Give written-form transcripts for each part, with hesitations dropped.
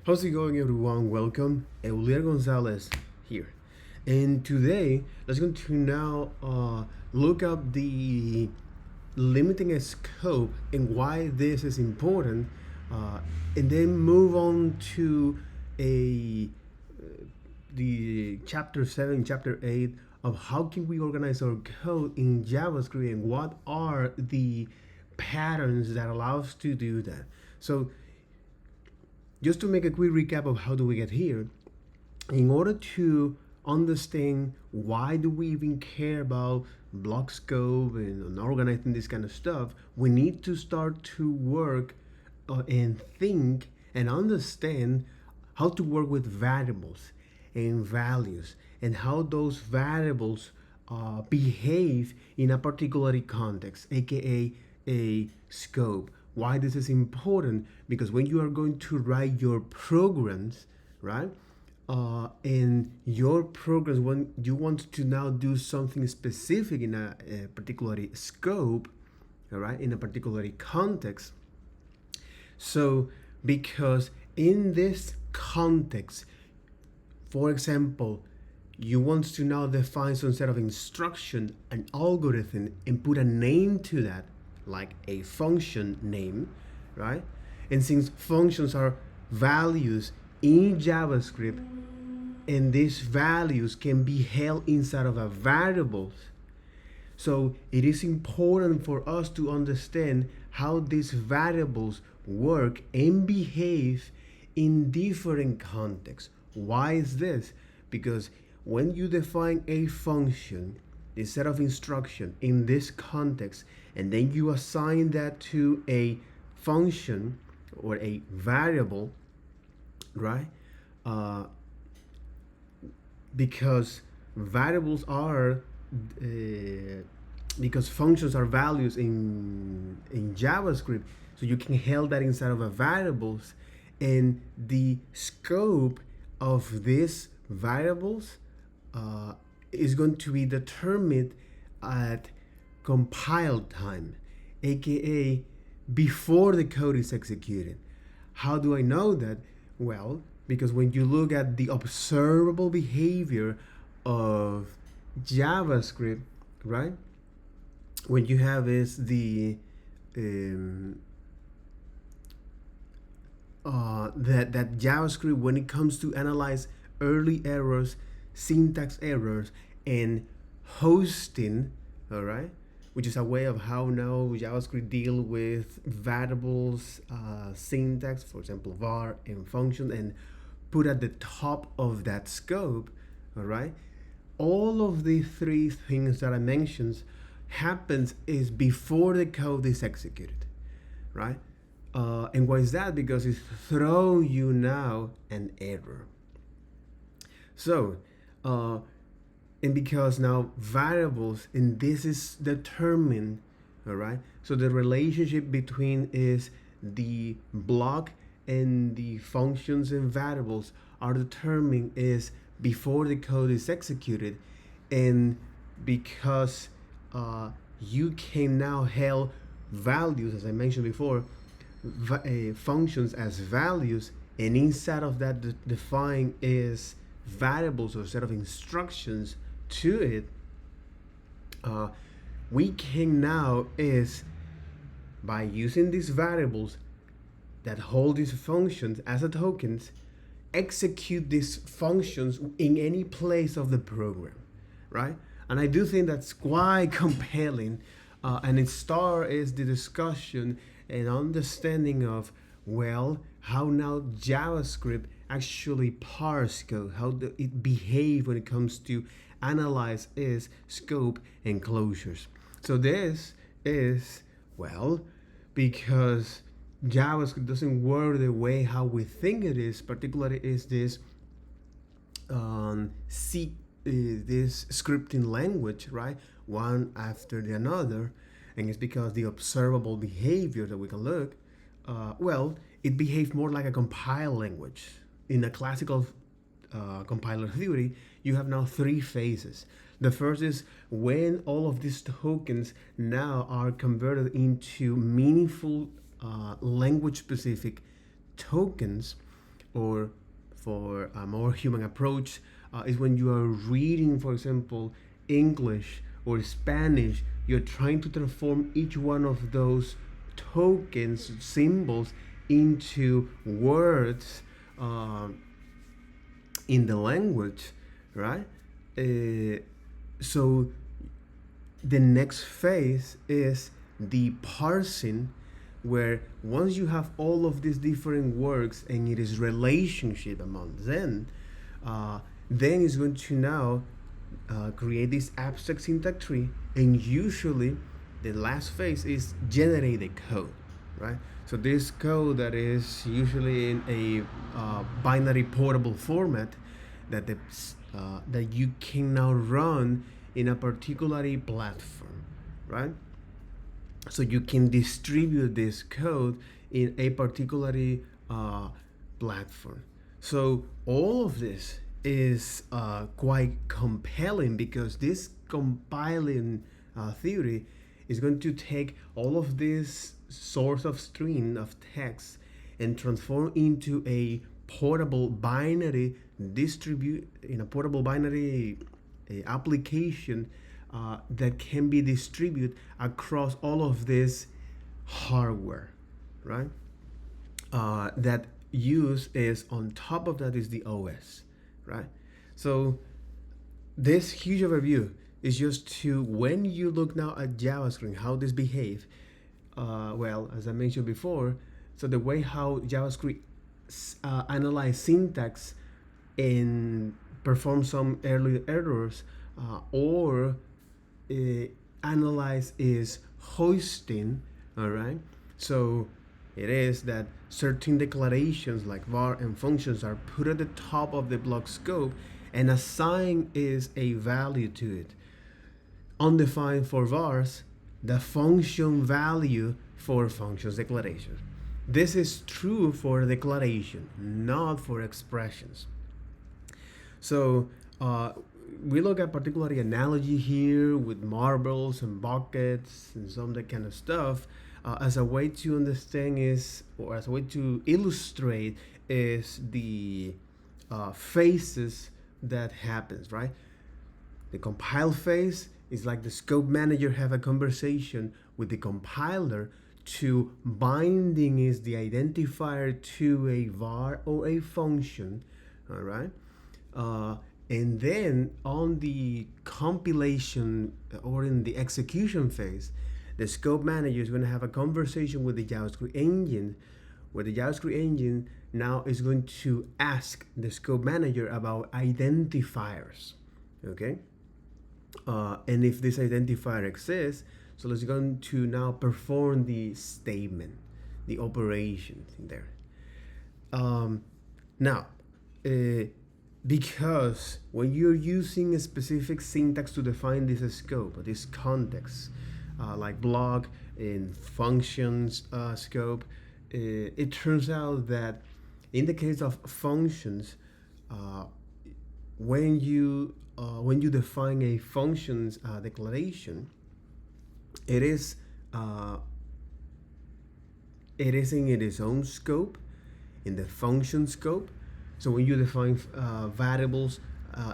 How's it going, everyone? Welcome. Eulier Gonzalez here. And today, let's going to now look up the limiting a scope and why this is important, and then move on to a the chapter 7, chapter 8 of how can we organize our code in JavaScript and what are the patterns that allow us to do that. So just to make a quick recap of how do we get here, in order to understand why do we even care about block scope and organizing this kind of stuff, we need to start to work and think and understand how to work with variables and values and how those variables behave in a particular context, aka a scope. Why this is important? Because when you are going to write your programs, right? In your programs, when you want to now do something specific in a particular scope, all right, in a particular context. So, because in this context, for example, you want to now define some set of instruction, an algorithm, and put a name to that, like a function name, right? And since functions are values in JavaScript, and these values can be held inside of a variables, so it is important for us to understand how these variables work and behave in different contexts. Why is this? Because when you define a function, a set of instruction in this context, and then you assign that to a function or a variable, right? Because variables are because functions are values in JavaScript, so you can hold that inside of a variables, and the scope of these variables is going to be determined at compile time, aka before the code is executed. How do I know that? Well, because when you look at the observable behavior of JavaScript, right? When you have is the that JavaScript, when it comes to analyze early errors, syntax errors, and hosting, all right, which is a way of how now JavaScript deal with variables, syntax, for example, var and function, and put at the top of that scope, all right? All of the three things that I mentioned happens is before the code is executed, right? And why is that? Because it's throw you now an error. So, and because now variables, and this is determined, all right? So the relationship between is the block and the functions and variables are determined is before the code is executed, and because you can now hold values, as I mentioned before, functions as values, and inside of that define is variables or set of instructions to it. We can now is by using these variables that hold these functions as a tokens, execute these functions in any place of the program, right? And I do think that's quite compelling, and it is the discussion and understanding of, well, how now JavaScript actually parse code, how it behave when it comes to analyze is scope and closures. So this is, well, because JavaScript doesn't work the way how we think it is, particularly is this this scripting language, right? One after the another, and it's because the observable behavior that we can look, well, it behaves more like a compile language. In a classical compiler theory, you have now three phases. The first is when all of these tokens now are converted into meaningful language-specific tokens, or for a more human approach, is when you are reading, for example, English or Spanish, you're trying to transform each one of those tokens, symbols, into words in the language, right? So the next phase is the parsing, where once you have all of these different works and it is relationship among them, then it's going to now create this abstract syntax tree, and usually the last phase is generate the code, right? So this code that is usually in a binary portable format that that you can now run in a particular platform, right? So you can distribute this code in a particular platform. So all of this is quite compelling, because this compiling theory is going to take all of this source of string of text and transform into a portable binary portable binary application that can be distributed across all of this hardware, right? That use is on top of that is the OS, right? So this huge overview is just to, when you look now at JavaScript, how this behave. Well, as I mentioned before, so the way how JavaScript analyze syntax and perform some early errors, or analyze is hosting, all right? So it is that certain declarations like var and functions are put at the top of the block scope, and assign is a value to it. Undefined for vars, the function value for functions declarations. This is true for declaration, not for expressions. So we look at particular analogy here with marbles and buckets and some of that kind of stuff as a way to understand is, or as a way to illustrate is the phases that happens, right? The compile phase is like the scope manager have a conversation with the compiler to binding is the identifier to a var or a function, all right? And then on the compilation or in the execution phase, the scope manager is going to have a conversation with the JavaScript engine, where the JavaScript engine now is going to ask the scope manager about identifiers, okay? And if this identifier exists, so it's going to now perform the statement, the operation in there. Now, because when you're using a specific syntax to define this scope, this context, like block and functions scope, it turns out that in the case of functions, when you define a functions declaration, it is in its own scope, in the function scope. So when you define variables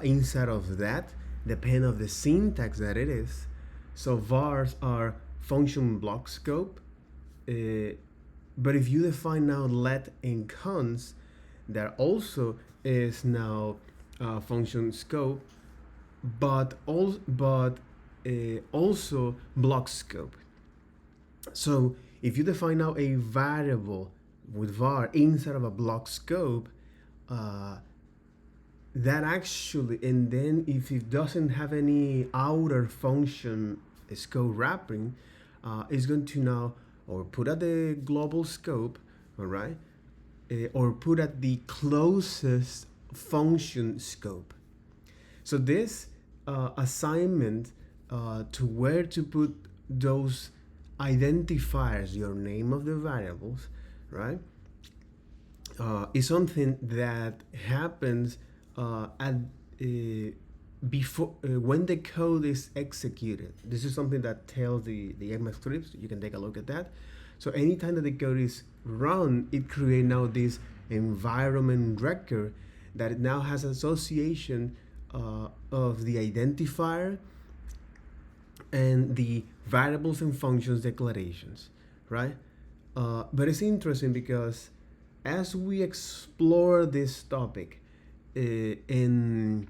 inside of that, depend of the syntax that it is. So vars are function block scope, but if you define now let and const, that also is now function scope, but also block scope. So if you define now a variable with var inside of a block scope, that actually, and then if it doesn't have any outer function scope wrapping, is going to now or put at the global scope, all right, or put at the closest function scope. So this assignment to where to put those identifiers, your name of the variables, right, is something that happens at before when the code is executed. This is something that tells the Emacs scripts. You can take a look at that. So anytime that the code is run, it creates now this environment record that it now has association of the identifier and the variables and functions declarations, right? But it's interesting because as we explore this topic, in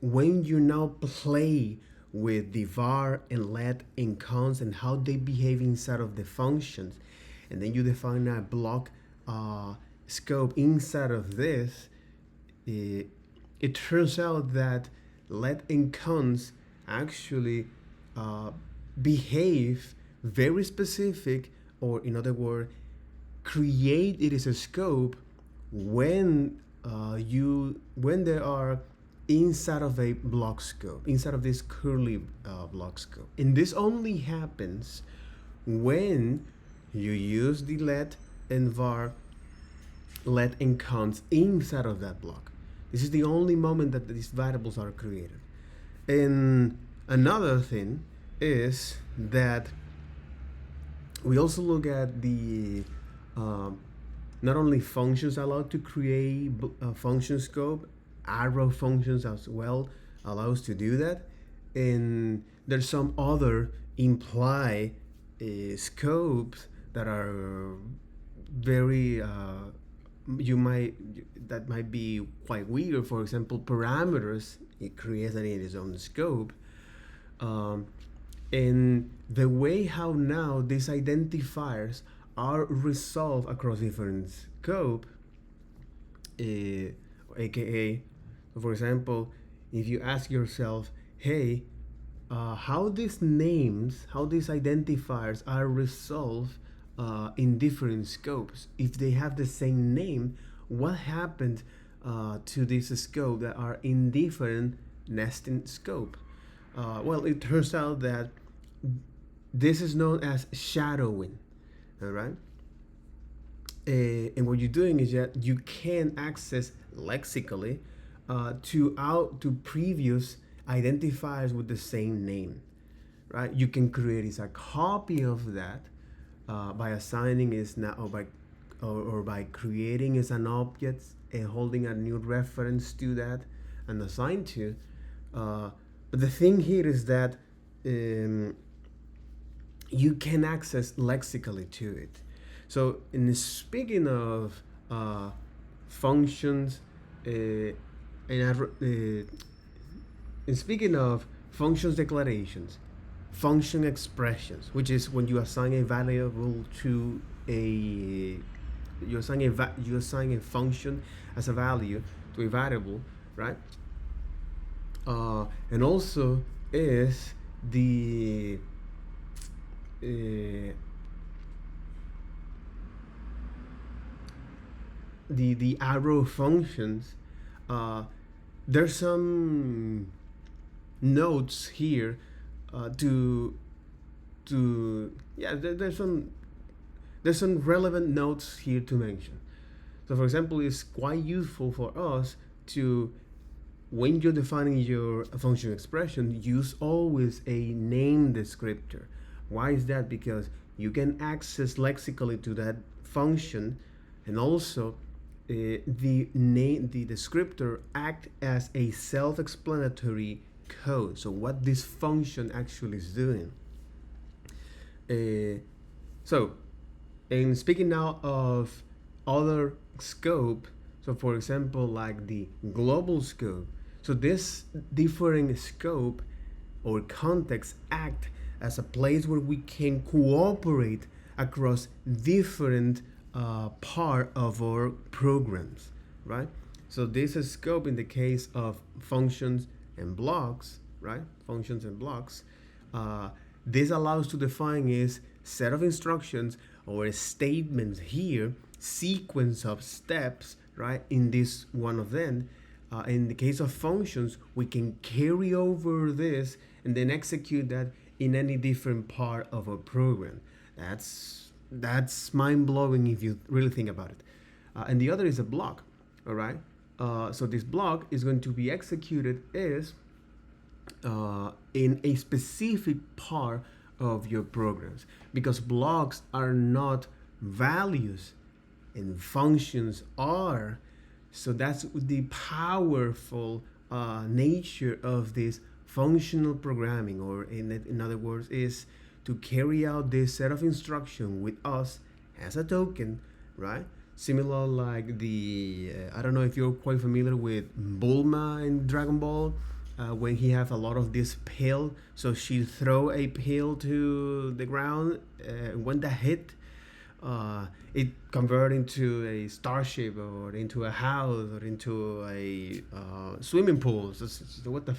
when you now play with the var and let and const and how they behave inside of the functions, and then you define a block scope inside of this, it turns out that let and const actually behave very specific, or in other words, create it as a scope when when they are inside of a block scope, inside of this curly block scope. And this only happens when you use the let and var, let and const inside of that block. This is the only moment that these variables are created. And another thing is that we also look at the not only functions allowed to create a function scope, arrow functions as well allows to do that, and there's some other imply scopes that are very that might be quite weird. For example, parameters, it creates in its own scope, and the way how now these identifiers are resolved across different scope, aka, for example, if you ask yourself, hey, how these names, how these identifiers are resolved in different scopes, if they have the same name, what happened to this scope that are in different nesting scope? Well, it turns out that this is known as shadowing, all right? And what you're doing is that you can access lexically to previous identifiers with the same name, right? You can create a copy of that by assigning is now or by creating as an object and holding a new reference to that and assign to. But the thing here is that you can access lexically to it. So in speaking of functions, in speaking of functions declarations, function expressions, which is when you assign a variable to you assign a function as a value to a variable, right? And also is the arrow functions. There's some notes here there's some relevant notes here to mention. So for example, it's quite useful for us to, when you're defining your function expression, use always a name descriptor. Why is that? Because you can access lexically to that function, and also the descriptor act as a self-explanatory code. So what this function actually is doing. So, and speaking now of other scope, so for example, like the global scope. So this differing scope or context act as a place where we can cooperate across different part of our programs, right? So this is scope in the case of functions and blocks, right? Functions and blocks. This allows to define is set of instructions or statements here, sequence of steps, right? In this one of them. In the case of functions, we can carry over this and then execute that in any different part of a program. That's mind-blowing if you really think about it. And the other is a block, all right? So this block is going to be executed is in a specific part of your programs, because blocks are not values and functions are. So that's the powerful nature of this functional programming, or in other words, is to carry out this set of instruction with us as a token, right? Similar like the I don't know if you're quite familiar with Bulma in Dragon Ball, when he have a lot of this pill, so she throw a pill to the ground, when that hit, it convert into a starship or into a house or into a swimming pool. So what the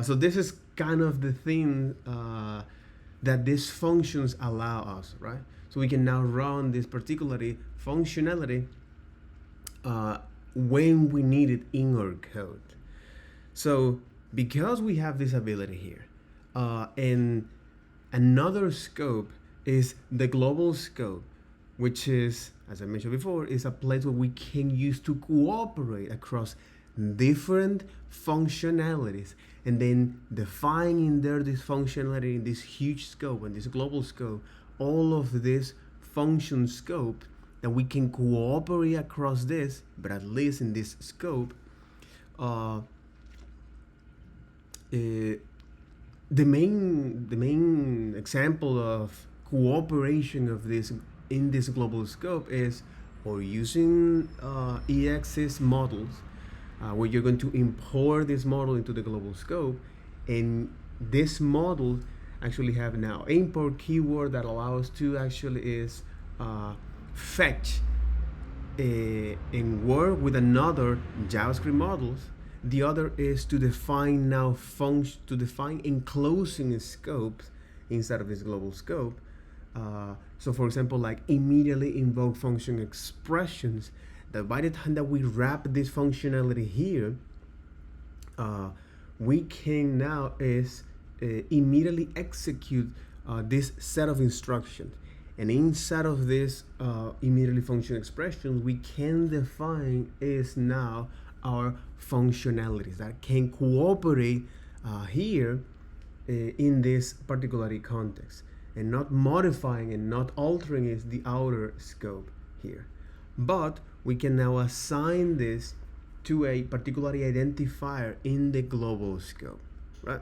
so this is kind of the thing that these functions allow us, right? So we can now run this particular functionality when we need it in our code. So because we have this ability here, and another scope is the global scope, which is, as I mentioned before, is a place where we can use to cooperate across different functionalities, and then define in there this functionality in this huge scope and this global scope, all of this function scope that we can cooperate across this, but at least in this scope, the main example of cooperation of this in this global scope is, or using EXIS models, where you're going to import this model into the global scope, and this model actually have now import keyword that allows to actually is fetch and work with another JavaScript models. The other is to define now to define enclosing scopes inside of this global scope. So for example, like immediately invoke function expressions, that by the time that we wrap this functionality here, we can now is immediately execute this set of instructions. And inside of this immediately function expression, we can define is now our functionalities that can cooperate here in this particular context, and not modifying and not altering is the outer scope here. But we can now assign this to a particular identifier in the global scope, right?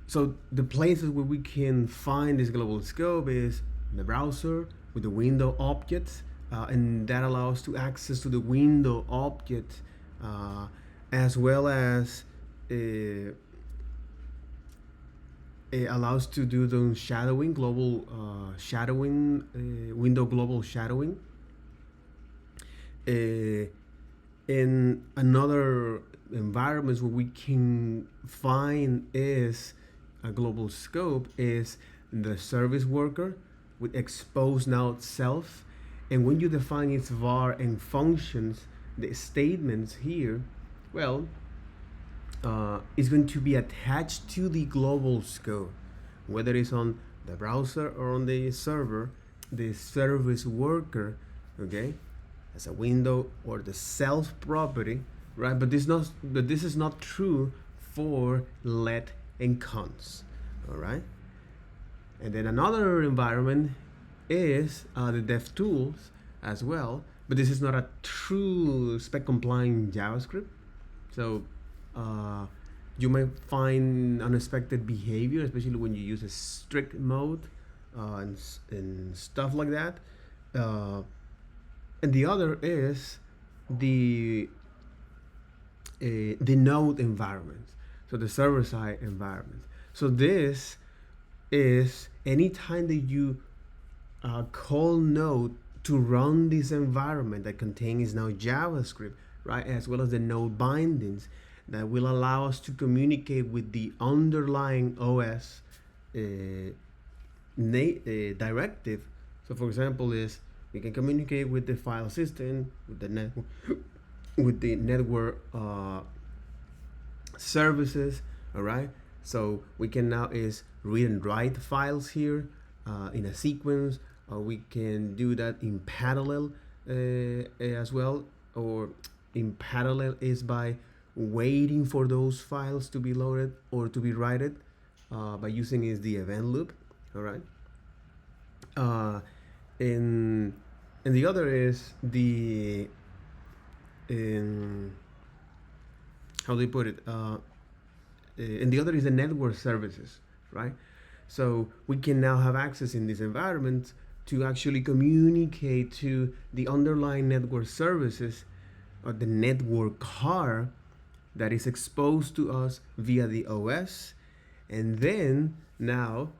So the places where we can find this global scope is the browser with the window objects, and that allows to access to the window object, as well as it allows to do the shadowing, global shadowing, window global shadowing. In another environments where we can find is a global scope is the service worker with expose now itself. And when you define its var and functions, the statements here, well, is going to be attached to the global scope, whether it's on the browser or on the server, the service worker, okay, as a window or the self property, right? But this is not true for let and const, all right? And then another environment is the dev tools as well, but this is not a true spec compliant JavaScript. So you might find unexpected behavior, especially when you use a strict mode and stuff like that. And the other is the node environment, so the server side environment. So this is anytime that you call node to run this environment that contains now JavaScript, right, as well as the node bindings that will allow us to communicate with the underlying OS directive. So for example, is we can communicate with the file system, with the network services, all right? So we can now is read and write files here in a sequence, or we can do that in parallel as well, or in parallel is by waiting for those files to be loaded or to be written by using is the event loop, all right? uh, and the other is the how do you put it? And the other is the network services, right? So we can now have access in this environment to actually communicate to the underlying network services or the network car that is exposed to us via the OS. And then now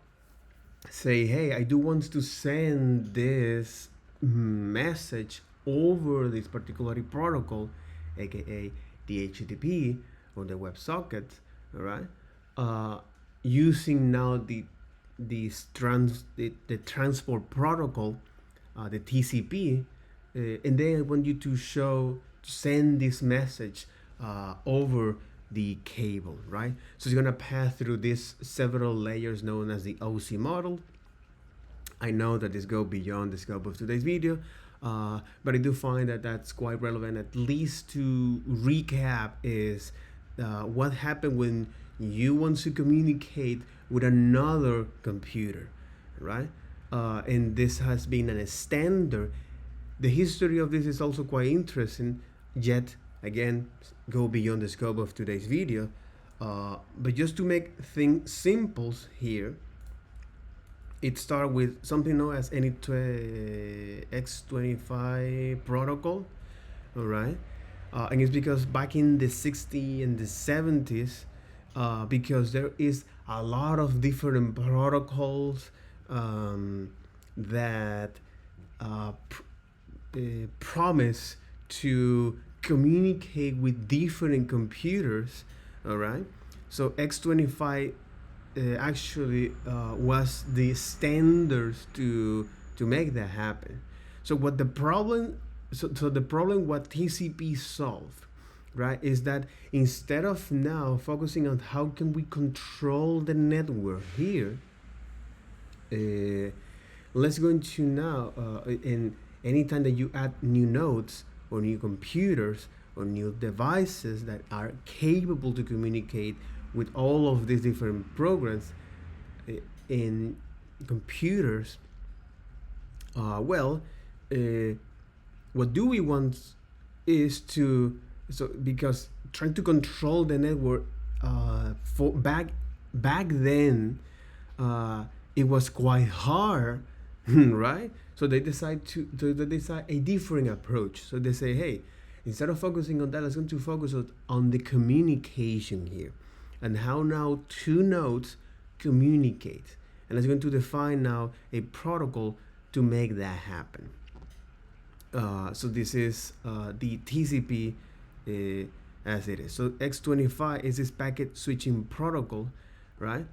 say, hey, I do want to send this message over this particular protocol, aka the HTTP or the WebSocket, all right? Using now the transport protocol, the TCP, and then I want you to send this message over the cable, right? So it's gonna pass through these several layers known as the OC model. I know that this goes beyond the scope of today's video, but I do find that that's quite relevant, at least to recap, is what happened when you want to communicate with another computer, right? And this has been a standard. The history of this is also quite interesting, yet again, go beyond the scope of today's video. But just to make things simple here, it started with something known as X25 protocol, all right? And it's because back in the 60s and the 70s, because there is a lot of different protocols that promise to communicate with different computers, all right? So X25 actually was the standards to make that happen. So what the problem, the problem what TCP solved, right, is that instead of now focusing on how can we control the network here, let's go into now in anytime that you add new nodes or new computers or new devices that are capable to communicate with all of these different programs in computers, what do we want is to, because trying to control the network for back then, it was quite hard, right? So they decide a different approach. So they say, hey, instead of focusing on that, let's going to focus on the communication here, and how now two nodes communicate. And let's going to define now a protocol to make that happen. So this is the TCP as it is. So X25 is this packet switching protocol, right?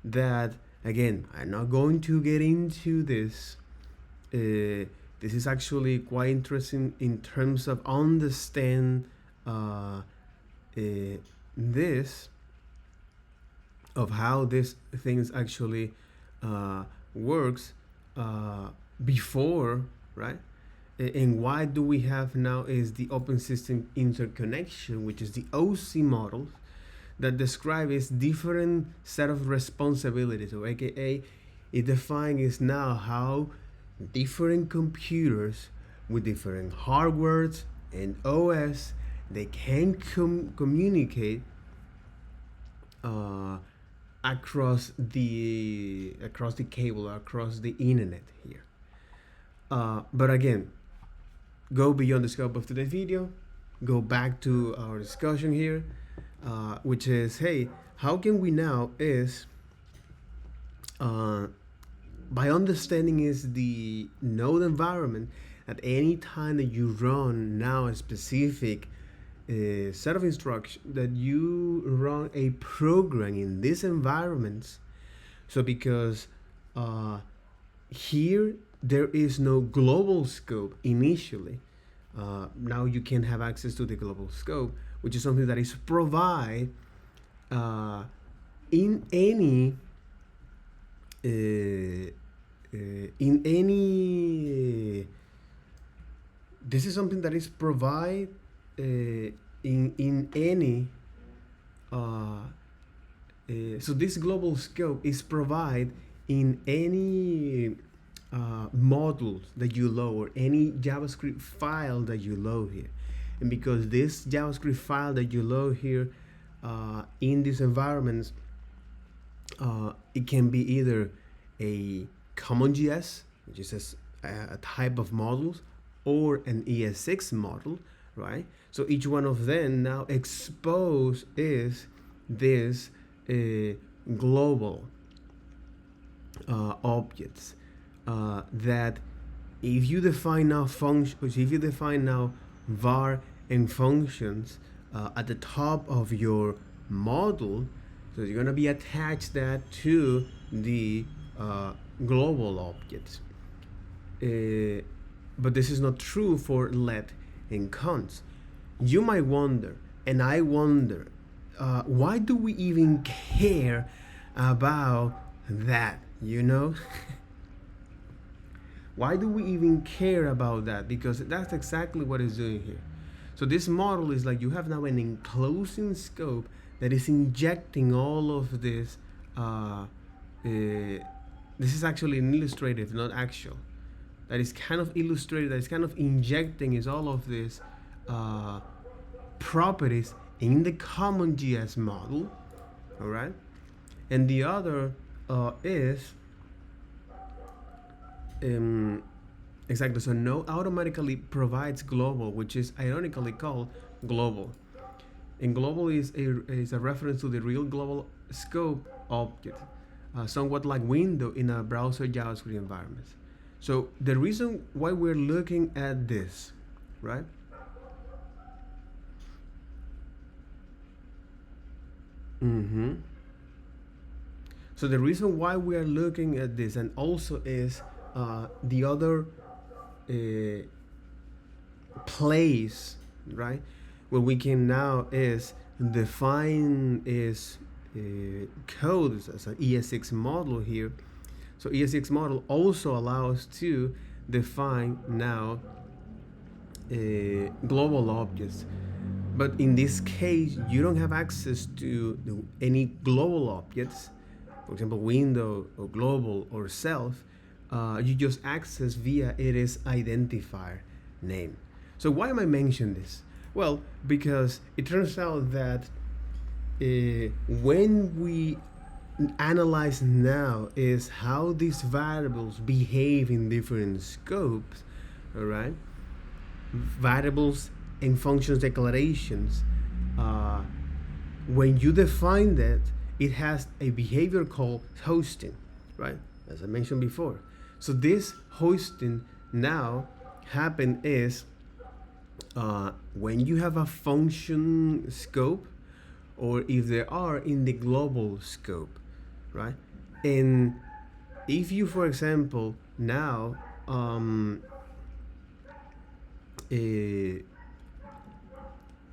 That, again, I'm not going to get into this. This is actually quite interesting in terms of understand this, of how this things actually works before, right? And why do we have now is the open system interconnection, which is the OC model that describes different set of responsibilities, or aka it defines now how different computers with different hardware and OS, they can communicate across the cable, across the internet here. But again, go beyond the scope of today's video, go back to our discussion here, which is, hey, how can we now is by understanding is the node environment, at any time that you run now a specific set of instructions, that you run a program in these environments. So because here there is no global scope initially, now you can have access to the global scope, which is something that is provided in any this is something that is provided in any so this global scope is provided in any models that you load or any JavaScript file that you load here. And because this JavaScript file that you load here in these environments, it can be either a CommonJS, which is a type of models, or an ES6 model, right? So each one of them now expose is this global objects that if you define now functions, if you define now var and functions at the top of your model, so you're going to be attached that to the global objects. But this is not true for let and const. You might wonder, and I wonder, why do we even care about that, you know? Why do we even care about that? Because that's exactly what it's doing here. So this model is like you have now an enclosing scope that is injecting all of this. This is actually an illustrative, not actual. That is kind of illustrated, that is kind of injecting is all of this properties in the CommonJS model, all right? And the other is exactly, so no automatically provides global, which is ironically called global. And global is a reference to the real global scope object, somewhat like window in a browser JavaScript environment. So the reason why we're looking at this, right? So the reason why we are looking at this, and also is the other place, right, where we can now is define is codes as an ES6 model here. So ES6 model also allows to define now global objects. But in this case, you don't have access to any global objects, for example, window or global or self. You just access via it is identifier name. So why am I mentioning this? Well, because it turns out that when we analyze now is how these variables behave in different scopes, all right? Variables and functions declarations. When you define that, it has a behavior called hosting, right? As I mentioned before. So this hosting now happen is when you have a function scope, or if they are in the global scope, right? And if you, for example, now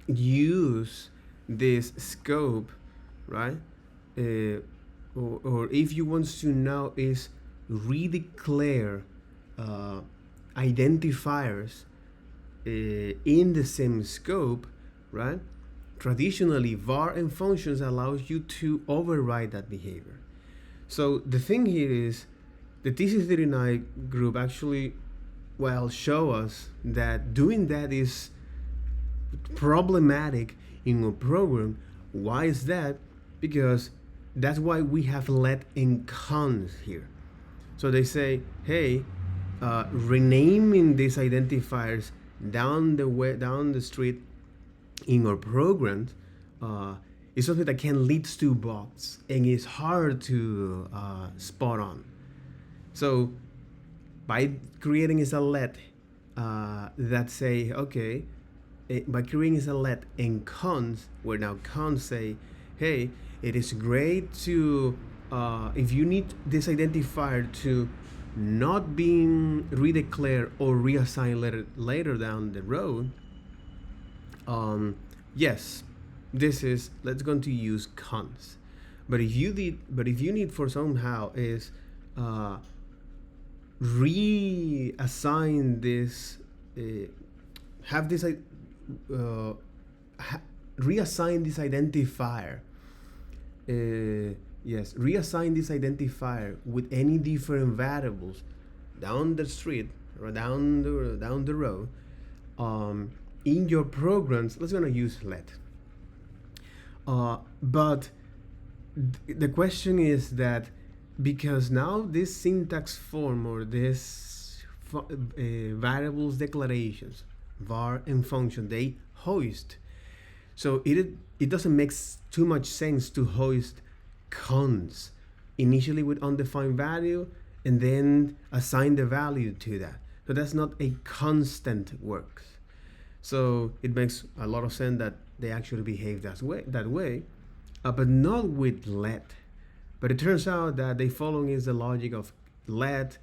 use this scope, right? Or if you want to now is redeclare identifiers in the same scope, right? Traditionally, var and functions allows you to override that behavior. So the thing here is the TC39 group actually, well, show us that doing that is problematic in a program. Why is that? Because that's why we have let and const here. So they say, hey, renaming these identifiers down the street in our programs is something that can lead to bugs and is hard to spot on. So by creating a let that say, okay, by creating a let and const, where now const say, hey, it is great to, if you need this identifier to not being redeclared or reassigned later down the road, yes, this is, let's going to use const. But if you need for somehow is reassign this, have this reassign this identifier. Yes, reassign this identifier with any different variables. down the street or down the road, in your programs, let's gonna use let. But the question is that because now this syntax form or this variables declarations, var and function, they hoist. So it doesn't make too much sense to hoist const initially with undefined value and then assign the value to that. So that's not a constant works. So it makes a lot of sense that they actually behave that way, but not with let. But it turns out that they follow is the logic of let.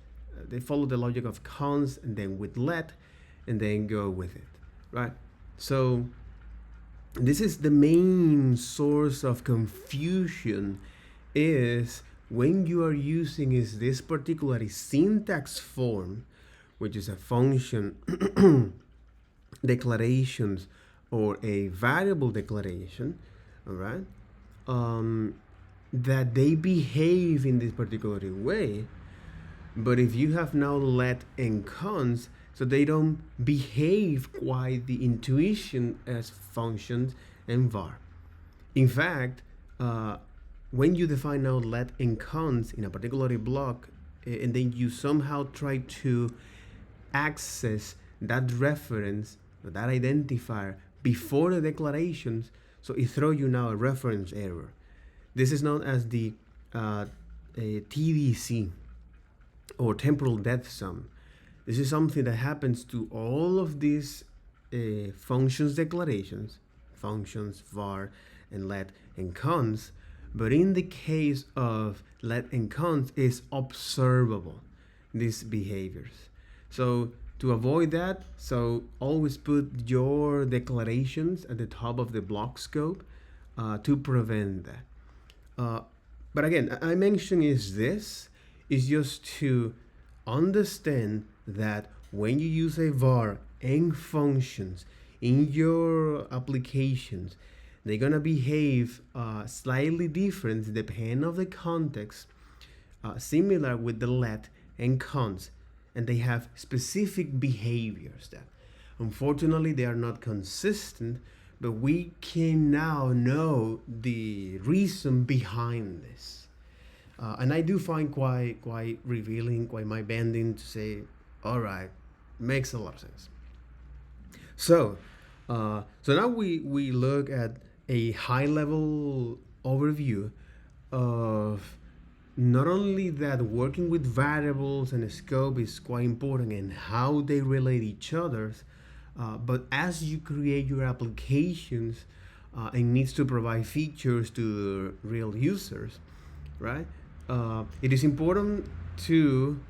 They follow the logic of const and then with let, and then go with it, right? So this is the main source of confusion, is when you are using is this particular syntax form, which is a function declarations or a variable declaration, all right, that they behave in this particular way. But if you have now let and const, so they don't behave quite the intuition as functions and var. In fact, when you define now let and const in a particular block, and then you somehow try to access that reference, that identifier before the declarations, so it throws you now a reference error. This is known as the TDC, or temporal depth sum. This is something that happens to all of these functions declarations, functions, var, and let and const. But in the case of let and const, is observable, these behaviors. So to avoid that, so always put your declarations at the top of the block scope to prevent that. But again, I mentioned is just to understand that when you use a var and functions in your applications, they're gonna behave slightly different depending on the context, similar with the let and const, and they have specific behaviors that unfortunately they are not consistent, but we can now know the reason behind this. And I do find quite revealing, quite mind-bending to say, all right, makes a lot of sense. So now we look at a high-level overview of not only that working with variables and scope is quite important and how they relate each other, but as you create your applications, it needs to provide features to real users, right? It is important to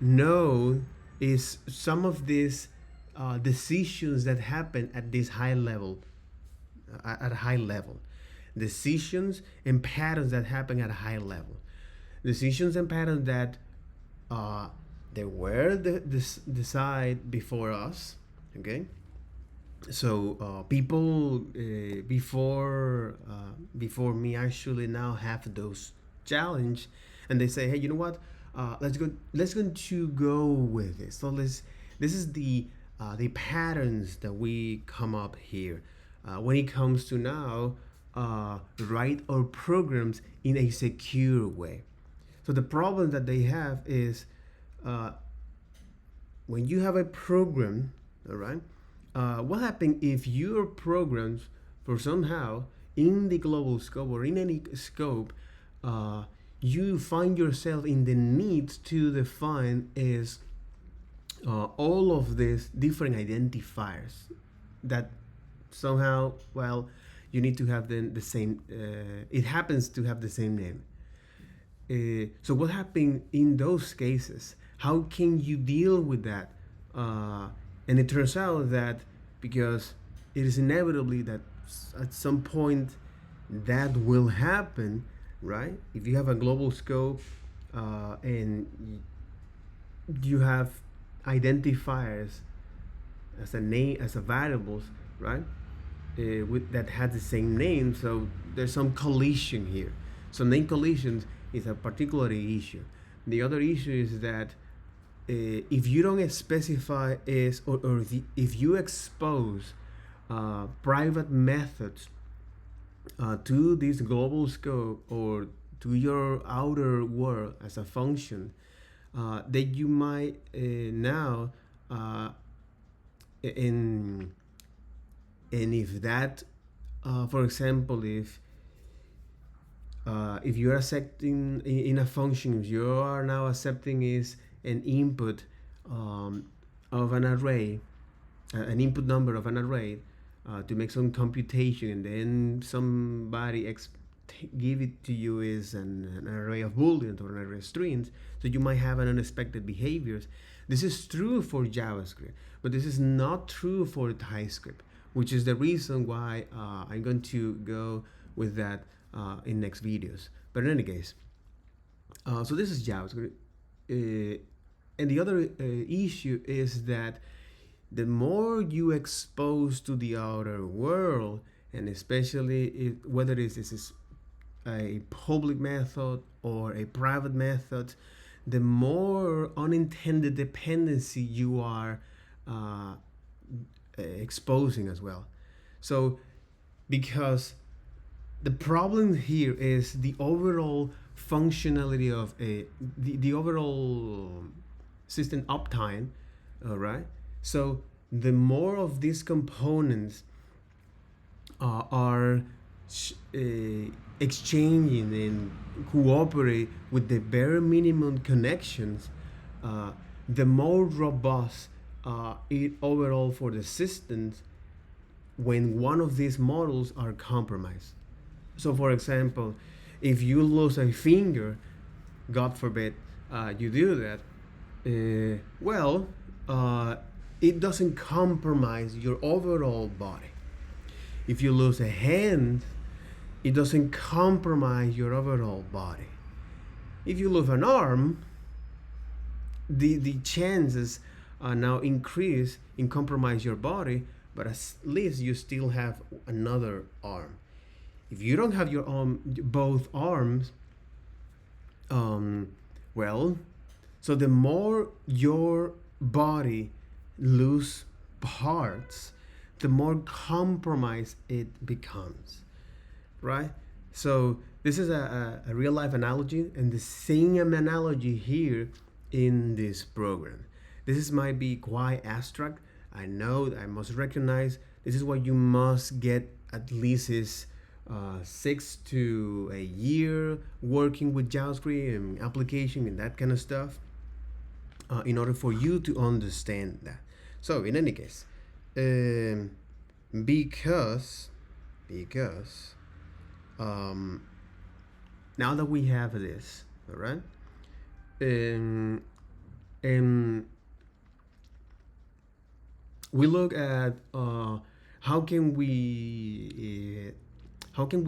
know is some of these decisions that happen at this high level, at a high level, decisions and patterns that happen at a high level, decisions and patterns that they were decided before us. Okay, so people before me actually now have those challenge, and they say, hey, you know what? Let's go to go with this. So this is the patterns that we come up here when it comes to now write our programs in a secure way. So the problem that they have is when you have a program, all right, what happens if your programs, for somehow in the global scope or in any scope, you find yourself in the need to define is all of these different identifiers that somehow, well, you need to have the same, it happens to have the same name. So what happened in those cases? How can you deal with that? And it turns out that because it is inevitably that at some point that will happen, right? If you have a global scope and you have identifiers as a name, as a variables, right? With that has the same name, so there's some collision here. So name collisions is a particular issue. The other issue is that if you don't specify is if you expose private methods to this global scope or to your outer world as a function, that you might now and if that for example, if you're accepting in a function, if you are now accepting is an input of an array, an input number of an array, to make some computation, and then somebody give it to you is an array of booleans or an array of strings, so you might have an unexpected behaviors. This is true for JavaScript, but this is not true for TypeScript, which is the reason why I'm going to go with that in next videos. But in any case, so this is JavaScript. And the other issue is that the more you expose to the outer world, and especially whether this is a public method or a private method, the more unintended dependency you are exposing as well. So because the problem here is the overall functionality of the overall system uptime, all right? So the more of these components are exchanging and cooperate with the bare minimum connections, the more robust it overall for the systems when one of these models are compromised. So for example, if you lose a finger, God forbid you do that, it doesn't compromise your overall body. If you lose a hand, it doesn't compromise your overall body. If you lose an arm, the chances now increase in compromise your body, but at least you still have another arm. If you don't have your both arms, so the more your body lose parts, the more compromised it becomes, right? So this is a real life analogy, and the same analogy here in this program. This might be quite abstract. I know, I must recognize this is what you must get at least is 6 to a year working with JavaScript and application and that kind of stuff, in order for you to understand that. So in any case, because now that we have this, all right, we look at how can we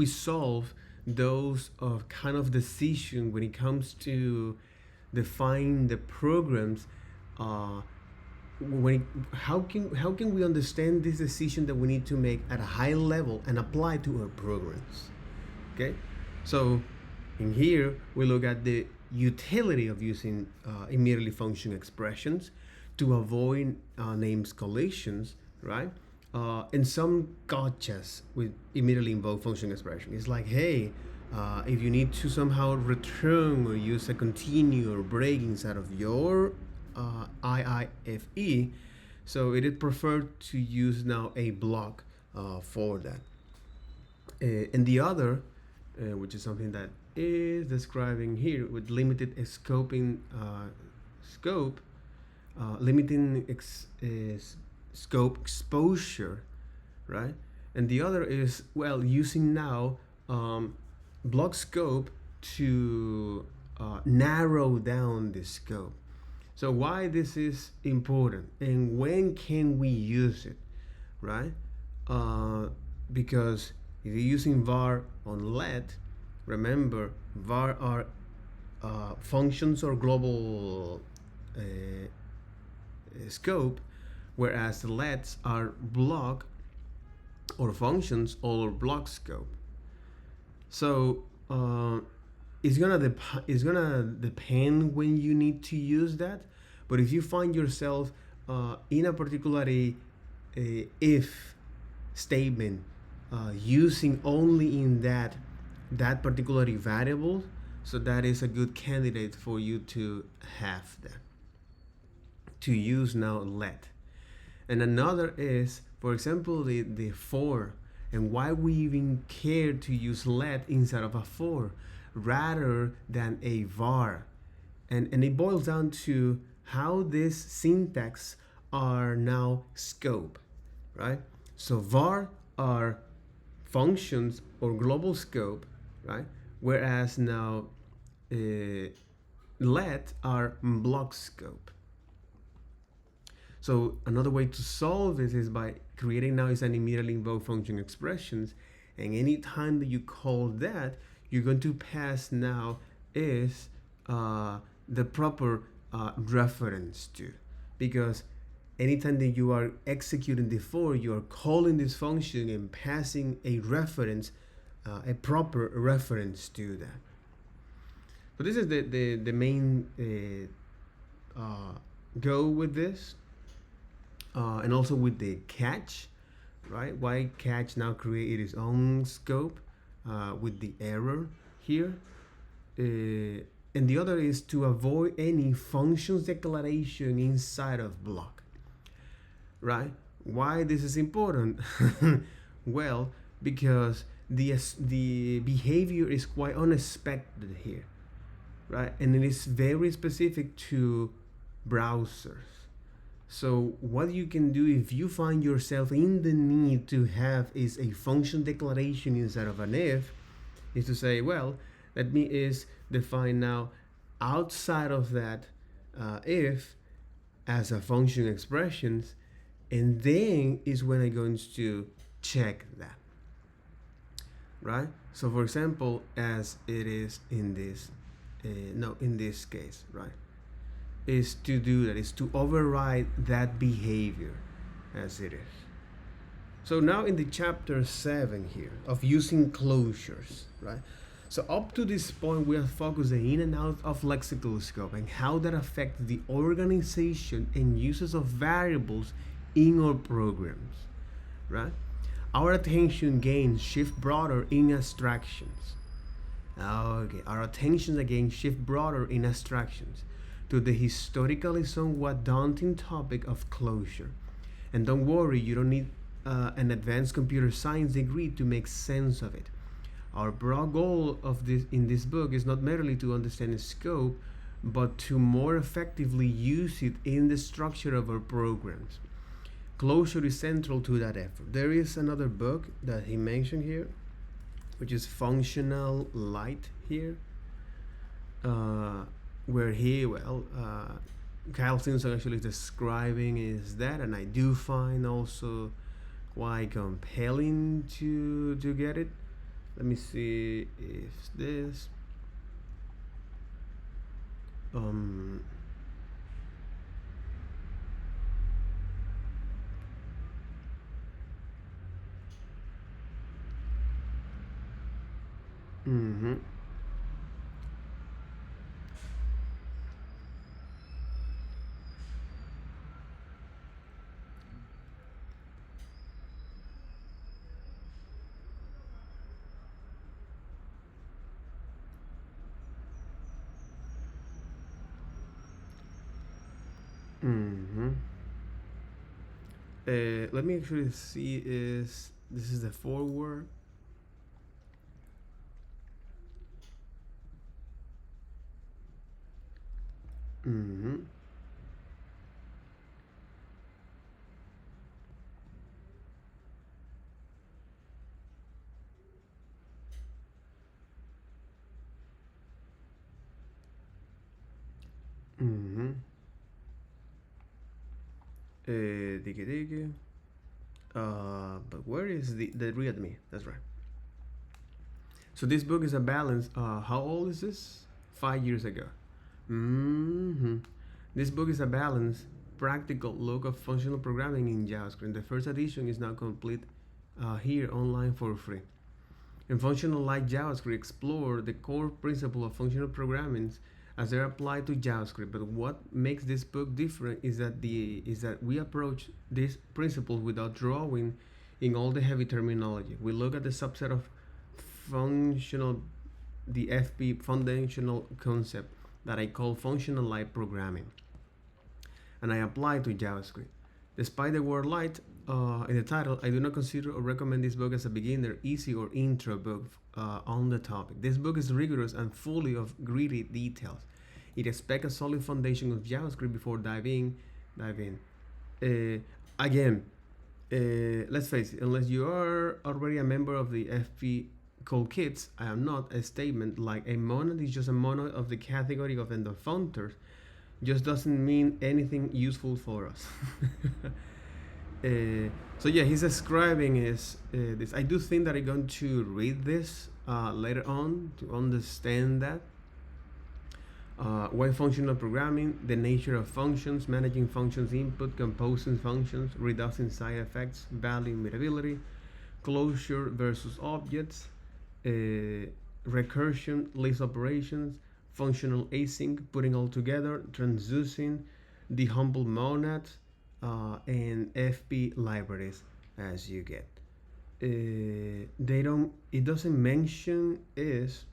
solve those kind of decision when it comes to define the programs. How can we understand this decision that we need to make at a high level and apply to our programs? Okay, so in here we look at the utility of using immediately function expressions to avoid names collisions, right? And some gotchas with immediately invoked function expression. It's like, hey, if you need to somehow return or use a continue or break inside of your IIFE, so it is preferred to use now a block for that. And the other, which is something that is describing here with limited scoping scope, limiting scope exposure, right? And the other is, well, using now block scope to narrow down the scope. So why this is important and when can we use it, right? Because if you're using var on let, remember var are functions or global scope, whereas the lets are block or functions or block scope. So it's gonna depend when you need to use that, But if you find yourself in a particular if statement using only in that particular variable, so that is a good candidate for you to have that, to use now let. And another is, for example, the for, and why we even care to use let instead of a for rather than a var. And it boils down to how this syntax are now scope, right? So var are functions or global scope, right? Whereas now let are block scope. So another way to solve this is by creating now is an immediately invoke function expressions, and anytime that you call that, you're going to pass now is the proper reference to, because anytime that you are executing the for, you are calling this function and passing a reference, a proper reference to that. So this is the main go with this, and also with the catch, right? Why catch now create its own scope with the error here. And the other is to avoid any functions declaration inside of block, right? Why this is important? Well, because the behavior is quite unexpected here, right? And it is very specific to browsers. So what you can do if you find yourself in the need to have is a function declaration instead of an if, is to say, well, let me is define now outside of that if as a function expressions, and then is when I'm going to check that, right? So for example, as it is in this in this case, right, is to do that, is to override that behavior as it is. So now in the chapter 7 here of using closures, right? So up to this point, we are focusing in and out of lexical scope and how that affects the organization and uses of variables in our programs, right? Our attention gains shift broader in abstractions. Okay, our attention again shift broader in abstractions to the historically somewhat daunting topic of closure. And don't worry, you don't need an advanced computer science degree to make sense of it. Our broad goal of this in this book is not merely to understand its scope, but to more effectively use it in the structure of our programs. Closure is central to that effort. There is another book that he mentioned here, which is Functional Light here, where he, Kyle Simpson actually describing is that, and I do find also quite compelling to get it. Let me see if this let me actually see is this is the forward. But where is the readme? That's right. So this book is a balance. How old is this? 5 years ago. This book is a balanced, practical look of functional programming in JavaScript. The first edition is now complete here online for free. In Functional Light JavaScript, explore the core principle of functional programming as they're applied to JavaScript. But what makes this book different is that we approach these principles without drawing in all the heavy terminology. We look at the subset of the FP foundational concept that I call functional light programming, and I apply to JavaScript. Despite the word light in the title, I do not consider or recommend this book as a beginner, easy, or intro book on the topic. This book is rigorous and full of gritty details. It expects a solid foundation of JavaScript before dive in. Let's face it, unless you are already a member of the FP Cool Kids, I am not. A statement like a monad is just a monad of the category of endofounters just doesn't mean anything useful for us. So yeah, he's describing this. I do think that I'm going to read this later on to understand that. Why functional programming, the nature of functions, managing functions input, composing functions, reducing side effects, value immutability, closure versus objects, recursion, list operations, functional async, putting all together, transducing, the humble monads, and FP libraries as you get. It doesn't mention is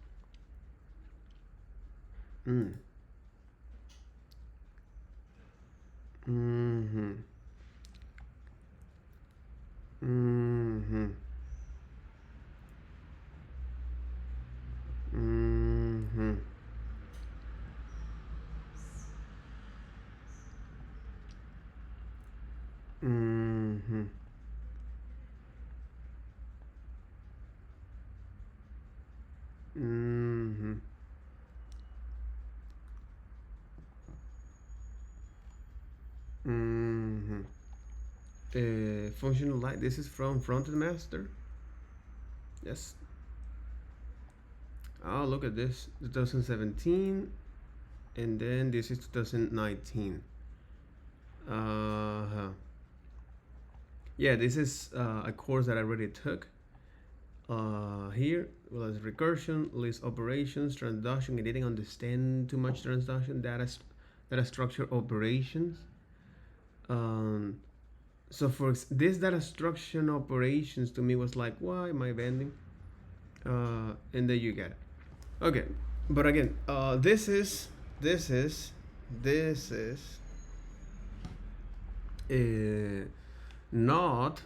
functional light. This is from Frontend Master. Yes. Oh, look at this, 2017, and then this is 2019. Yeah, this is a course that I already took. Here, well, as recursion, list operations, transduction. I didn't understand too much transduction, data structure operations. So for this data structure operations to me was like, why am I bending? And then you get it. Okay, but again, this is not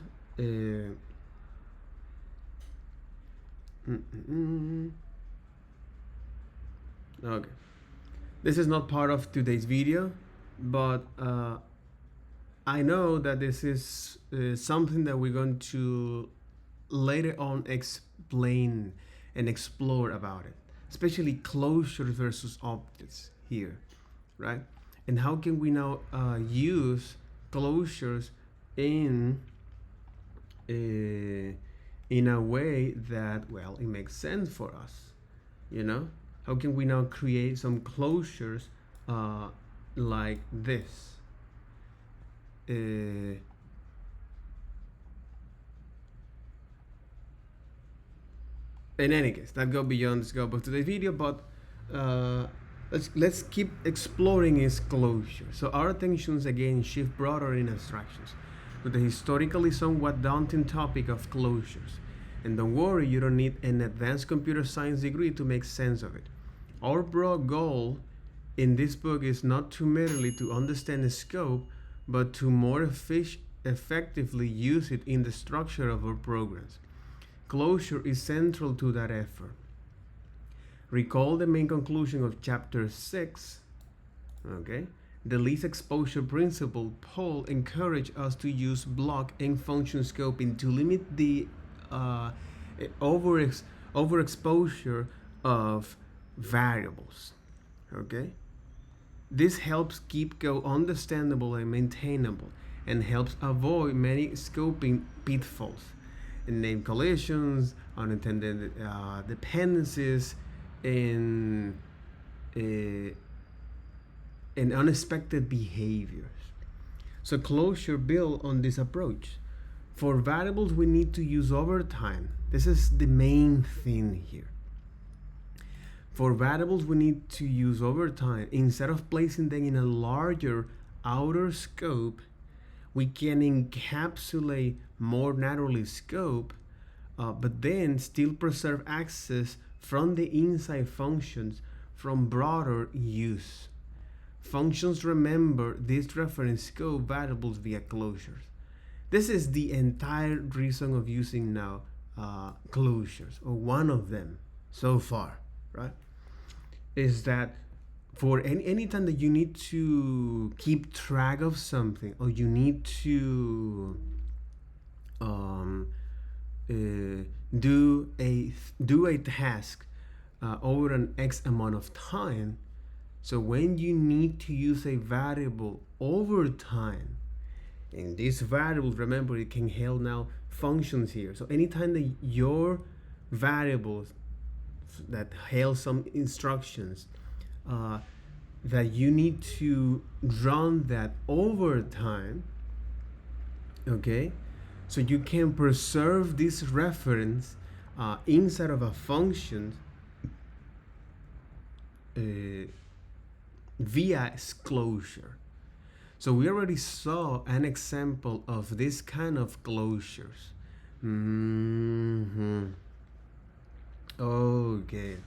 okay. This is not part of today's video, but I know that this is something that we're going to later on explain and explore about it, especially closures versus objects here, right? And how can we now use closures in a way that, well, it makes sense for us, you know? How can we now create some closures like this? In any case, that go beyond the scope of today's video, but let's keep exploring its closure. So our attentions again shift broader in abstractions to the historically somewhat daunting topic of closures. And don't worry, you don't need an advanced computer science degree to make sense of it. Our broad goal in this book is not to merely to understand the scope, but to more effectively use it in the structure of our programs. Closure is central to that effort. Recall the main conclusion of chapter 6, okay? The least exposure principle. Paul encouraged us to use block and function scoping to limit the overexposure of variables, okay? This helps keep code understandable and maintainable, and helps avoid many scoping pitfalls and name collisions, unintended dependencies, and unexpected behaviors. So closure built on this approach. For variables we need to use over time. This is the main thing here. For variables we need to use over time, instead of placing them in a larger outer scope, we can encapsulate more narrowly scope, but then still preserve access from the inside functions from broader use. Functions remember these reference scope variables via closures. This is the entire reason of using now closures, or one of them so far, right? Is that for any time that you need to keep track of something, or you need to do a task over an X amount of time. So when you need to use a variable over time, and this variable, remember, it can hold now functions here. So anytime that your variables that hold some instructions that you need to run that over time, okay, so you can preserve this reference inside of a function via closure. So we already saw an example of this kind of closures. Okay.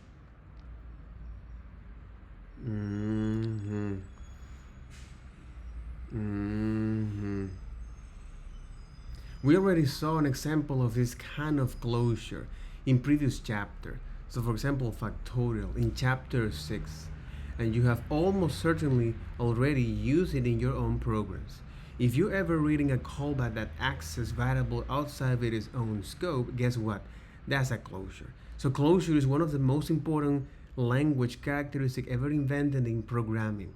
We already saw an example of this kind of closure in previous chapter. So for example, factorial in chapter 6. And you have almost certainly already used it in your own programs. If you're ever reading a callback that access variable outside of its own scope, guess what? That's a closure. So closure is one of the most important language characteristic ever invented in programming.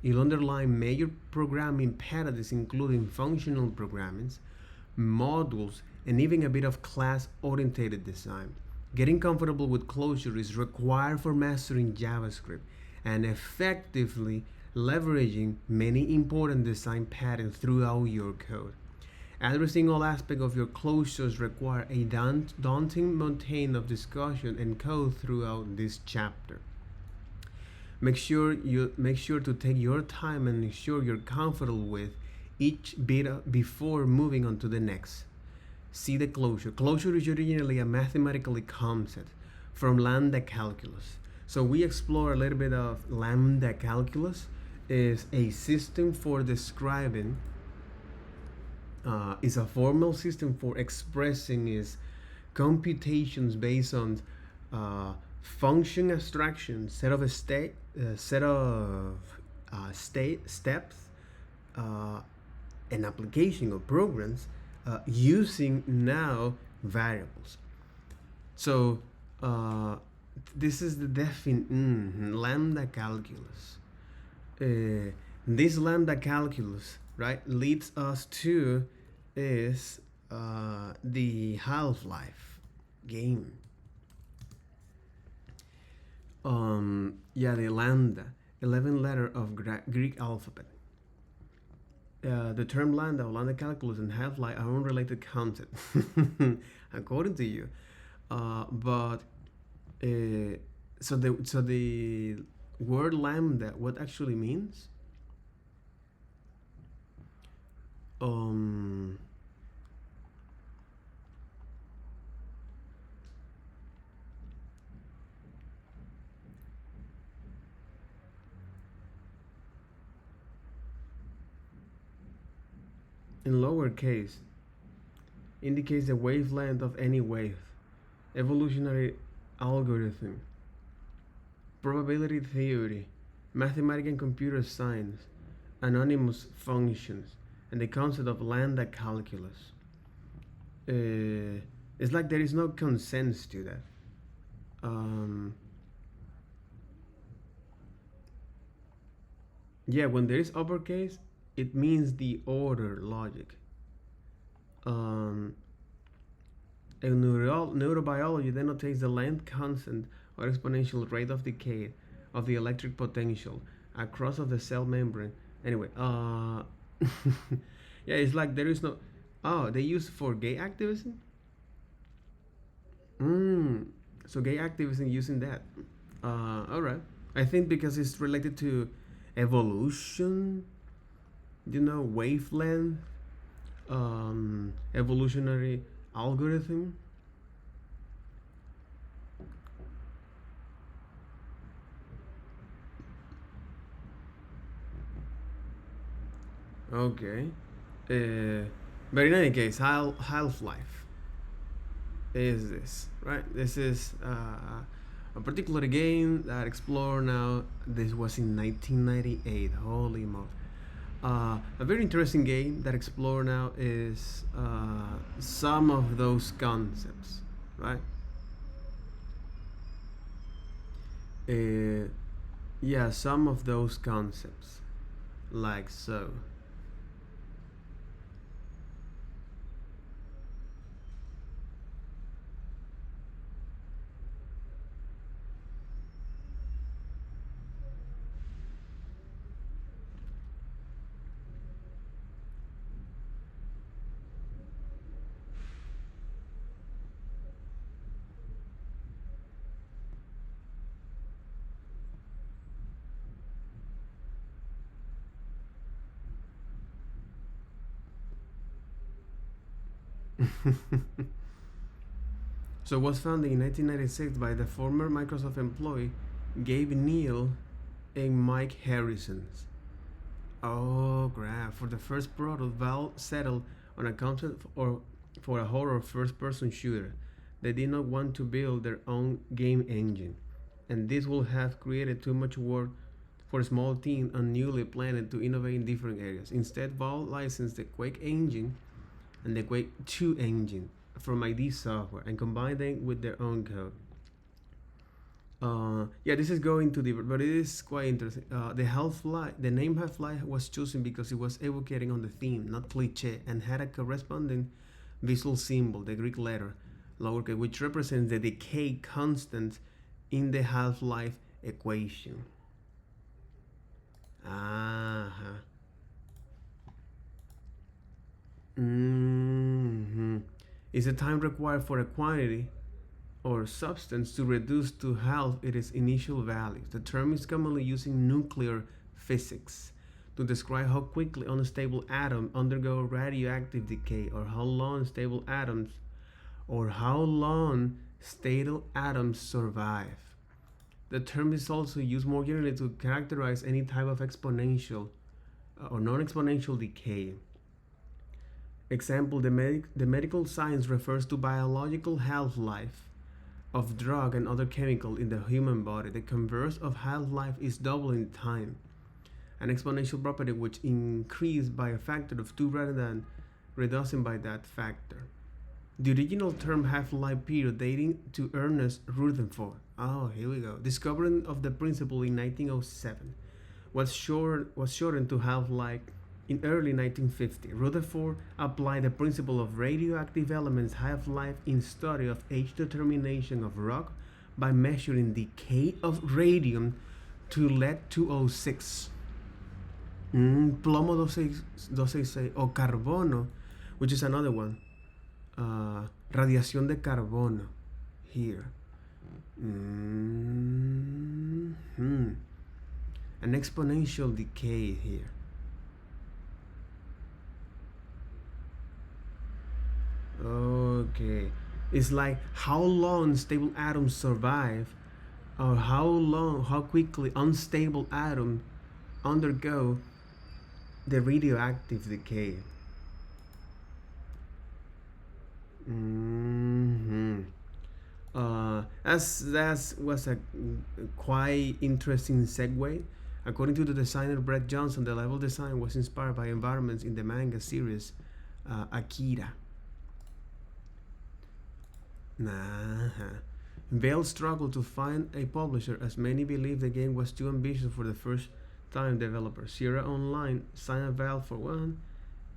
It underlines major programming paradigms, including functional programming, modules, and even a bit of class-oriented design. Getting comfortable with closure is required for mastering JavaScript and effectively leveraging many important design patterns throughout your code. Addressing all aspects of your closures require a daunting mountain of discussion and code throughout this chapter. Make sure to take your time and ensure you're comfortable with each bit before moving on to the next. See the closure. Closure is originally a mathematical concept from lambda calculus. So we explore a little bit of lambda calculus. Is a system for describing, is a formal system for expressing is computations based on function abstraction, set of steps, an application of programs using now variables. So this is the lambda calculus. This lambda calculus, right, leads us to is the Half-Life game. The lambda, 11 letter of Greek alphabet. The term lambda or lambda calculus and Half-Life are unrelated concepts, according to you. So the word lambda, what actually means? In lowercase, indicates the wavelength of any wave, evolutionary algorithm, probability theory, mathematics and computer science, anonymous functions, and the concept of lambda calculus. It's like there is no consensus to that. When there is uppercase, it means the order logic. In neurobiology denotes the length constant or exponential rate of decay of the electric potential across of the cell membrane. Anyway, it's like there is no. They use for gay activism. So gay activism using that. All right. I think because it's related to evolution, wavelength, evolutionary algorithm. Okay. But in any case, Half-Life is this, right? This is a particular game that explore now. This was in 1998. Holy moly! A very interesting game that explore now is some of those concepts, right? Uh, yeah, some of those concepts, like so. So it was founded in 1996 by the former Microsoft employee Gabe Neal and Mike Harrison. Oh, crap. For the first product, Valve settled on a concept for a horror first-person shooter. They did not want to build their own game engine, and this would have created too much work for a small team and newly planned to innovate in different areas. Instead, Valve licensed the Quake engine and the Quake 2 engine from ID Software and combined them with their own code. Yeah, this is going too deep, but it is quite interesting. The name Half-Life was chosen because it was evocating on the theme, not cliche, and had a corresponding visual symbol, the Greek letter, lowercase, which represents the decay constant in the Half-Life equation. Is the time required for a quantity or substance to reduce to half its initial value. The term is commonly used in nuclear physics to describe how quickly unstable atoms undergo radioactive decay or how long stable atoms survive. The term is also used more generally to characterize any type of exponential or non-exponential decay. Example, the medical science refers to biological half-life of drug and other chemical in the human body. The converse of half-life is doubling time, an exponential property which increased by a factor of 2 rather than reducing by that factor. The original term half-life period dating to Ernest Rutherford. Oh, here we go. Discovering of the principle in 1907 was shortened to half-life in early 1950. Rutherford applied the principle of radioactive elements half-life in study of age determination of rock by measuring decay of radium to lead-206, plomo 266 o carbono, which is another one, radiación de carbono here. An exponential decay here. Okay, it's like how long stable atoms survive, or how quickly unstable atoms undergo the radioactive decay. That was a quite interesting segue. According to the designer Brett Johnson, the level design was inspired by environments in the manga series Akira. Valve struggled to find a publisher as many believed the game was too ambitious for the first time developers. Sierra Online signed Valve for one,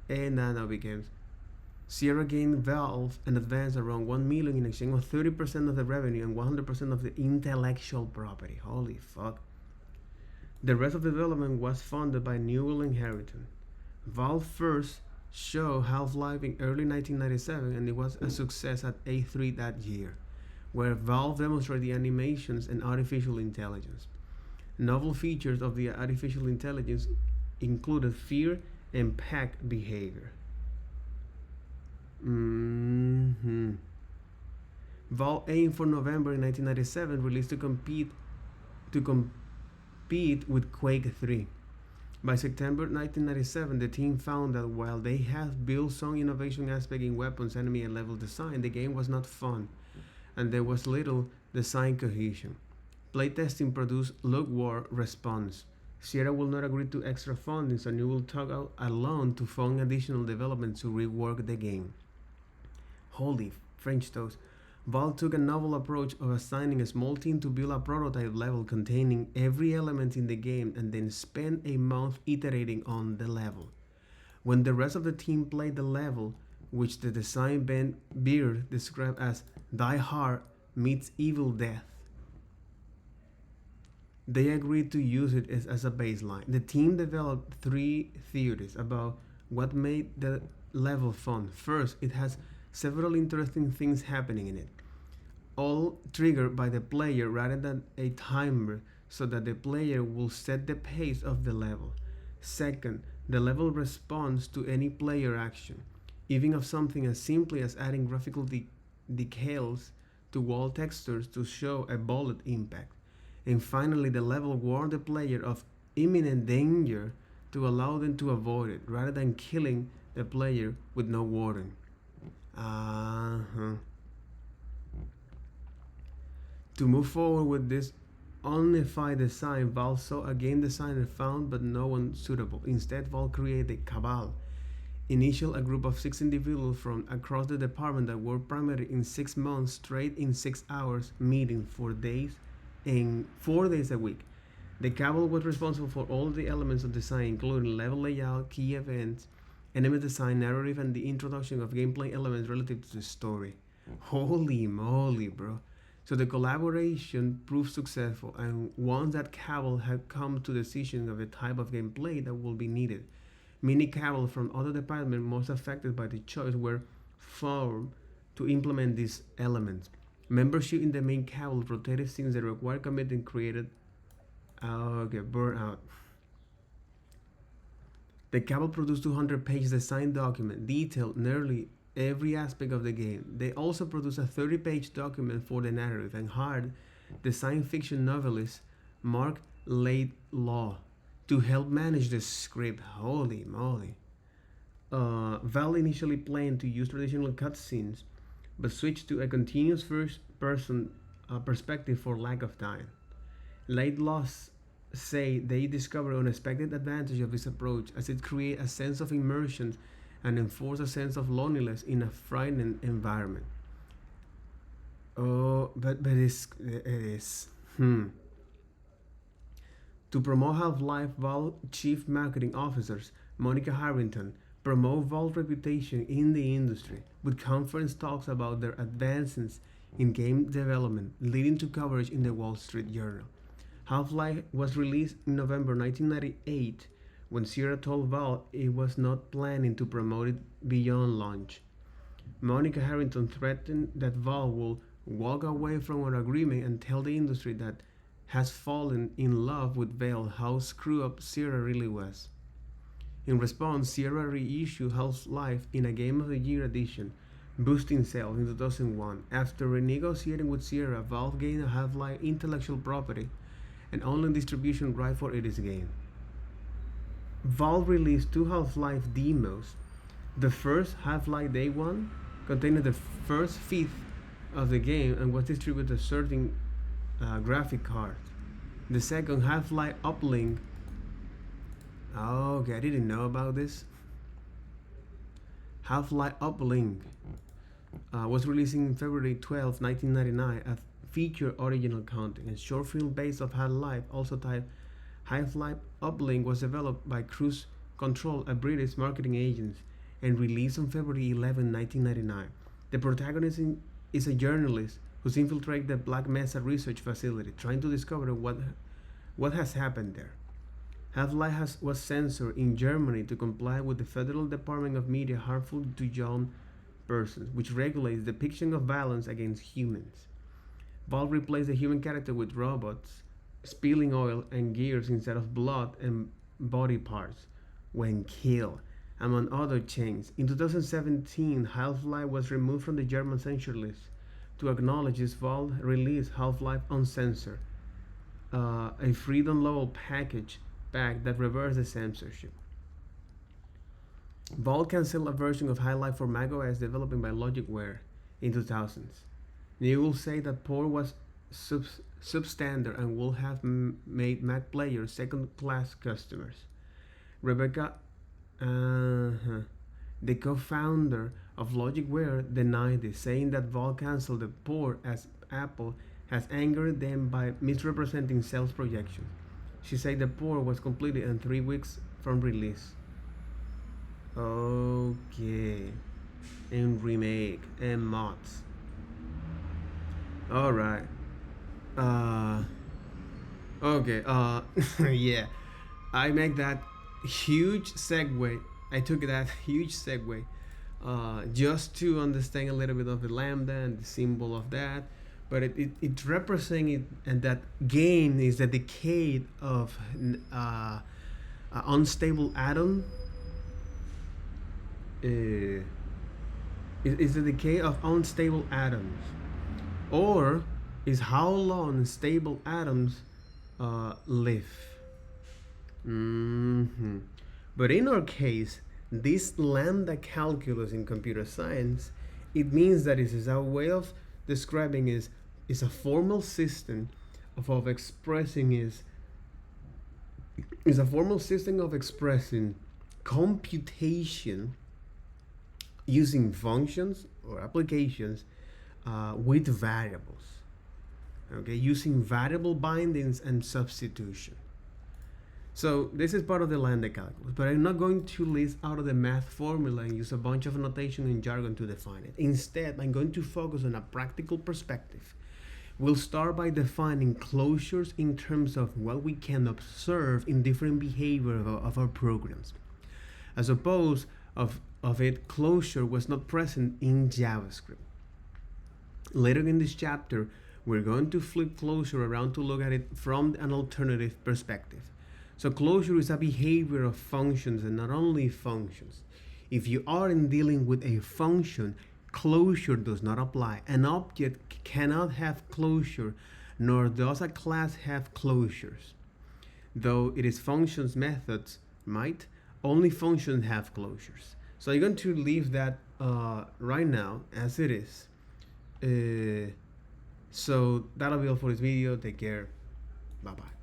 and that now became Sierra gained Valve an advance around $1 million in exchange of 30% of the revenue and 100% of the intellectual property. Holy fuck. The rest of the development was funded by Newell Inheritance. Valve first showed Half-Life in early 1997 and it was a success at E3 that year. where Valve demonstrated the animations and artificial intelligence. Novel features of the artificial intelligence included fear and pack behavior. Valve aimed for November in 1997 release to compete with Quake 3. By September 1997, the team found that while they had built some innovation aspect in weapons, enemy, and level design, the game was not fun, and there was little design cohesion. Playtesting produced lukewarm response. Sierra will not agree to extra funding, so you will tug out a loan to fund additional development to rework the game. Holy French toast. Valve took a novel approach of assigning a small team to build a prototype level containing every element in the game and then spend a month iterating on the level. When the rest of the team played the level, which the design Ben Beard described as Die Hard meets Evil Death, they agreed to use it as a baseline. The team developed 3 theories about what made the level fun. First, it has several interesting things happening in it, all triggered by the player rather than a timer, so that the player will set the pace of the level. Second, the level responds to any player action, even of something as simply as adding graphical decals to wall textures to show a bullet impact. And finally, the level warned the player of imminent danger to allow them to avoid it, rather than killing the player with no warning. To move forward with this unified design, Valve saw a game designer found but no one suitable. Instead, Valve created Cabal, initially a group of 6 individuals from across the department that worked primarily in 6 months straight in 6 hours meeting 4 days a week. The Cabal was responsible for all the elements of design, including level layout, key events, enemy design, narrative, and the introduction of gameplay elements relative to the story. Holy moly, bro. So the collaboration proved successful, and once that Cabal had come to the decision of the type of gameplay that will be needed, many Cabal from other departments most affected by the choice were formed to implement these elements. Membership in the main Cabal rotated since the required commitment created burnout. The Cabal produced 200-page design document, detailed nearly every aspect of the game. They also produced a 30-page document for the narrative and hired the science fiction novelist Mark Laidlaw to help manage the script. Holy moly. Valve initially planned to use traditional cutscenes, but switched to a continuous first-person perspective for lack of time. Laidlaw say they discovered unexpected advantage of this approach, as it creates a sense of immersion and enforce a sense of loneliness in a frightening environment. But it is. To promote Half-Life, Valve Chief Marketing Officers Monica Harrington promote Valve's reputation in the industry with conference talks about their advances in game development, leading to coverage in the Wall Street Journal. Half-Life was released in November 1998, when Sierra told Valve it was not planning to promote it beyond launch. Monica Harrington threatened that Valve will walk away from an agreement and tell the industry that has fallen in love with Valve how screwed up Sierra really was. In response, Sierra reissued Half-Life in a Game of the Year edition, boosting sales in 2001. After renegotiating with Sierra, Valve gained a Half-Life intellectual property and online distribution right for its game. Valve released 2 Half-Life demos. The first, Half-Life Day 1, contained the first fifth of the game and was distributed to certain graphic cards. The second, Half-Life Uplink. Okay, I didn't know about this. Half-Life Uplink was released in February 12, 1999, a feature original content. A short film based off Half-Life, also titled Half-Life Uplink, was developed by Cruise Control, a British marketing agency, and released on February 11, 1999. The protagonist is a journalist who's infiltrated the Black Mesa research facility, trying to discover what has happened there. Half-Life was censored in Germany to comply with the Federal Department of Media Harmful to Young Persons, which regulates depiction of violence against humans. Valve replaced the human character with robots, spilling oil and gears instead of blood and body parts when killed, among other changes. In 2017, Half-Life was removed from the German censure list. To acknowledge this, Valve released Half-Life Uncensored, a free downloadable pack that reversed the censorship. Valve canceled a version of Half-Life for macOS developed by Logicware in 2000s. You will say that port was substandard and would have made Mac players second-class customers. Rebecca, the co-founder of Logicware, denied this, saying that Valve canceled the port as Apple has angered them by misrepresenting sales projections. She said the port was completed in 3 weeks from release. Okay, and remake and mods. All right. Okay. Yeah. I make that huge segue. I took that huge segue, just to understand a little bit of the lambda and the symbol of that. But it represents it, and that gain is the decay of unstable atom. Is the decay of unstable atoms, or is how long stable atoms live. But in our case, this lambda calculus in computer science, it means that it is a way of describing is a formal system of expressing is a formal system of expressing computation using functions or applications with variables. Okay, using variable bindings and substitution. So this is part of the lambda calculus, but I'm not going to list out of the math formula and use a bunch of notation and jargon to define it. Instead, I'm going to focus on a practical perspective. We'll start by defining closures in terms of what we can observe in different behavior of our programs. As opposed of it, closure was not present in JavaScript. Later in this chapter, we're going to flip closure around to look at it from an alternative perspective. So closure is a behavior of functions and not only functions. If you aren't dealing with a function, closure does not apply. An object cannot have closure, nor does a class have closures. Though it is functions methods might, only functions have closures. So I'm going to leave that right now as it is. So that'll be all for this video. Take care. Bye bye.